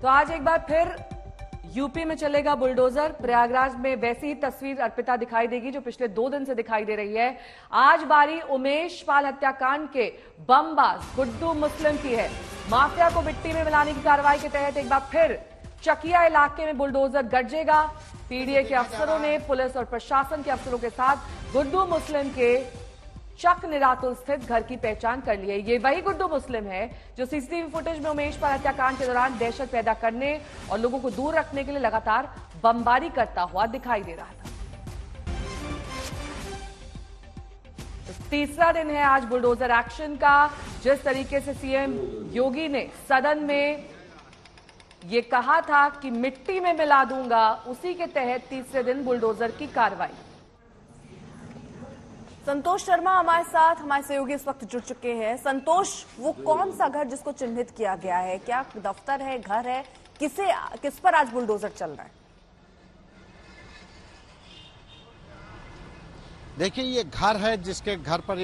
तो आज एक बार फिर यूपी में चलेगा बुलडोजर। प्रयागराज में वैसी ही तस्वीर अर्पिता दिखाई देगी जो पिछले 2 दिन से दिखाई दे रही है। आज बारी उमेश पाल हत्याकांड के बमबाज गुड्डू मुस्लिम की है। माफिया को मिट्टी में मिलाने की कार्रवाई के तहत एक बार फिर चकिया इलाके में बुलडोजर गरजेगा। पीडीए के अफसरों ने पुलिस और प्रशासन के अफसरों के साथ गुड्डू मुस्लिम के चक निरातुल स्थित घर की पहचान कर ली है। ये वही गुड्डू मुस्लिम है जो सीसीटीवी फुटेज में उमेश पाल हत्याकांड के दौरान दहशत पैदा करने और लोगों को दूर रखने के लिए लगातार बमबारी करता हुआ दिखाई दे रहा था। तीसरा दिन है आज बुलडोजर एक्शन का। जिस तरीके से सीएम योगी ने सदन में ये कहा था कि मिट्टी में मिला दूंगा, उसी के तहत तीसरे दिन बुलडोजर की कार्रवाई। संतोष शर्मा हमारे साथ, हमारे सहयोगी इस वक्त जुड़ चुके हैं। संतोष, वो कौन सा घर जिसको चिन्हित किया गया है, क्या दफ्तर है, घर है, किस पर आज बुलडोजर चल रहा है? देखिए, ये घर है जिसके घर पर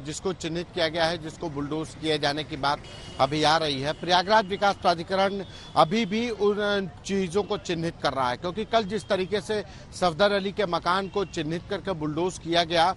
जिसको चिन्हित किया गया है, जिसको बुलडोज किए जाने की बात अभी आ रही है। प्रयागराज विकास प्राधिकरण अभी भी उन चीजों को चिन्हित कर रहा है, क्योंकि कल जिस तरीके से सफदर अली के मकान को चिन्हित करके बुलडोज किया गया,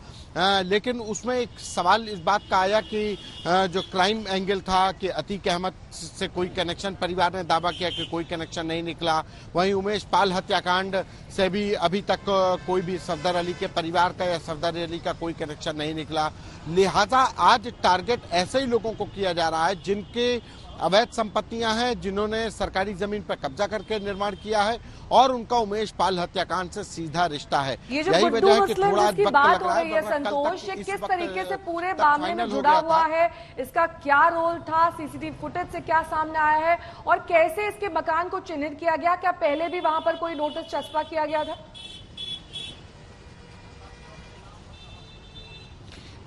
लेकिन उसमें एक सवाल इस बात का आया कि जो क्राइम एंगल था कि अतीक अहमद से कोई कनेक्शन, परिवार ने दावा किया कि कोई कनेक्शन नहीं निकला। वहीं उमेश पाल हत्याकांड से भी अभी तक कोई भी सफदर अली के परिवार का या सफदर अली का कोई कनेक्शन नहीं निकला। लिहाजा आज टारगेट ऐसे ही लोगों को किया जा रहा है जिनके अवैध संपत्तियां हैं, जिन्होंने सरकारी जमीन पर कब्जा करके निर्माण किया है और उनका उमेश पाल हत्याकांड से सीधा रिश्ता है। ये जो गुड्डू मुस्लिम जिसकी बात हो रही है संतोष, ये किस तरीके से पूरे मामले में जुड़ा हुआ है, इसका क्या रोल था, सीसीटीवी फुटेज से क्या सामने आया है और कैसे इसके मकान को चिन्हित किया गया? क्या पहले भी वहां पर कोई नोटिस चस्पा किया गया था?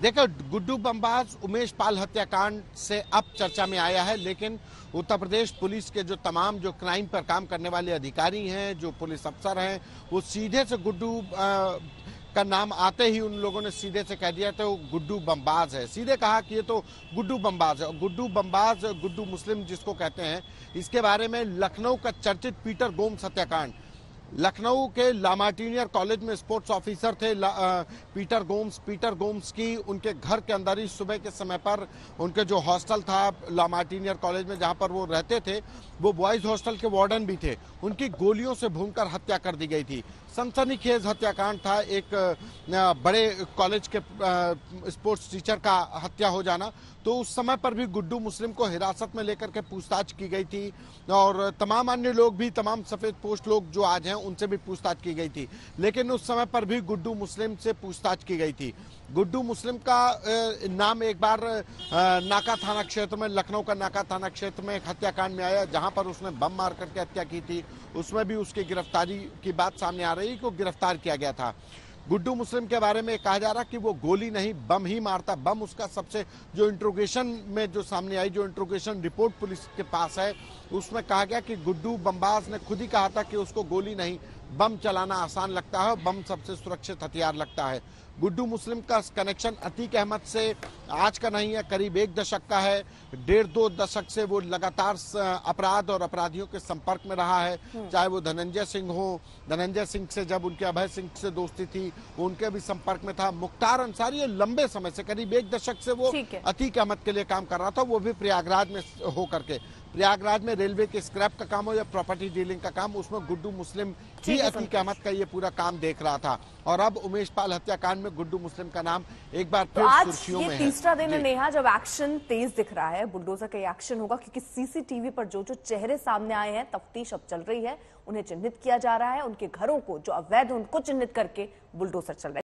देखो, गुड्डू बमबाज उमेश पाल हत्याकांड से अब चर्चा में आया है, लेकिन उत्तर प्रदेश पुलिस के जो तमाम जो क्राइम पर काम करने वाले अधिकारी हैं, जो पुलिस अफसर हैं, वो सीधे से गुड्डू का नाम आते ही उन लोगों ने सीधे से कह दिया था वो गुड्डू बमबाज है। सीधे कहा कि ये तो गुड्डू बमबाज है। गुड्डू बमबाज, गुड्डू मुस्लिम जिसको कहते हैं, इसके बारे में लखनऊ का चर्चित पीटर गोम्स हत्याकांड, लखनऊ के लामार्टिनियर कॉलेज में स्पोर्ट्स ऑफिसर थे पीटर गोम्स की उनके घर के अंदर ही सुबह के समय पर उनके जो हॉस्टल था लामार्टिनियर कॉलेज में जहां पर वो रहते थे, वो बॉयज हॉस्टल के वार्डन भी थे, उनकी गोलियों से भूनकर हत्या कर दी गई थी। सनसनीखेज हत्याकांड था, एक बड़े कॉलेज के स्पोर्ट्स टीचर का हत्या हो जाना। तो उस समय पर भी गुड्डू मुस्लिम को हिरासत में लेकर के पूछताछ की गई थी और तमाम अन्य लोग भी, तमाम सफेद पोस्ट लोग जो आज हैं, उनसे भी पूछताछ की गई थी। लेकिन उस समय पर भी गुड्डू मुस्लिम से पूछताछ की गई थी। गुड्डू मुस्लिम का नाम एक बार नाका थाना क्षेत्र में, लखनऊ का नाका थाना क्षेत्र में एक हत्याकांड में आया, जहां पर उसने बम मार करके हत्या की थी। उसमें भी उसकी गिरफ्तारी की बात सामने आ रही, को गिरफ्तार किया गया था। गुड्डू मुस्लिम के बारे में कहा जा रहा कि वो गोली नहीं, बम ही मारता। बम उसका सबसे जो इंट्रोगेशन में जो सामने आई, जो इंट्रोगेशन रिपोर्ट पुलिस के पास है, उसमें कहा गया कि गुड्डू बमबाज ने खुद ही कहा था कि उसको गोली नहीं, बम चलाना आसान लगता है, बम सबसे सुरक्षित हथियार लगता है। गुड्डू मुस्लिम का कनेक्शन अतीक अहमद से आज का नहीं है, करीब 1 दशक का है। 1.5-2 दशक से वो लगातार अपराध और अपराधियों के संपर्क में रहा है, चाहे वो धनंजय सिंह हो। धनंजय सिंह से जब उनके अभय सिंह से दोस्ती थी, उनके भी संपर्क में था। मुख्तार अंसारी, ये लंबे समय से, करीब 1 दशक से वो अतीक अहमद के लिए काम कर रहा था, वो भी प्रयागराज में होकर के। प्रयागराज में रेलवे के स्क्रैप का काम हो या प्रॉपर्टी डीलिंग का काम, उसमें गुड्डू मुस्लिम ही अतीक अहमद का ये पूरा काम देख रहा था। और अब उमेश पाल हत्याकांड में गुड्डू मुस्लिम का नाम एक बार फिर सुर्खियों में है। तीसरा दिन है नेहा, जब एक्शन तेज दिख रहा है, बुलडोजर का एक्शन होगा, क्योंकि सीसीटीवी पर जो जो चेहरे सामने आए हैं, तफ्तीश अब चल रही है, उन्हें चिन्हित किया जा रहा है, उनको घरों को जो अवैध उनको चिन्हित करके बुलडोजर चल रहा है।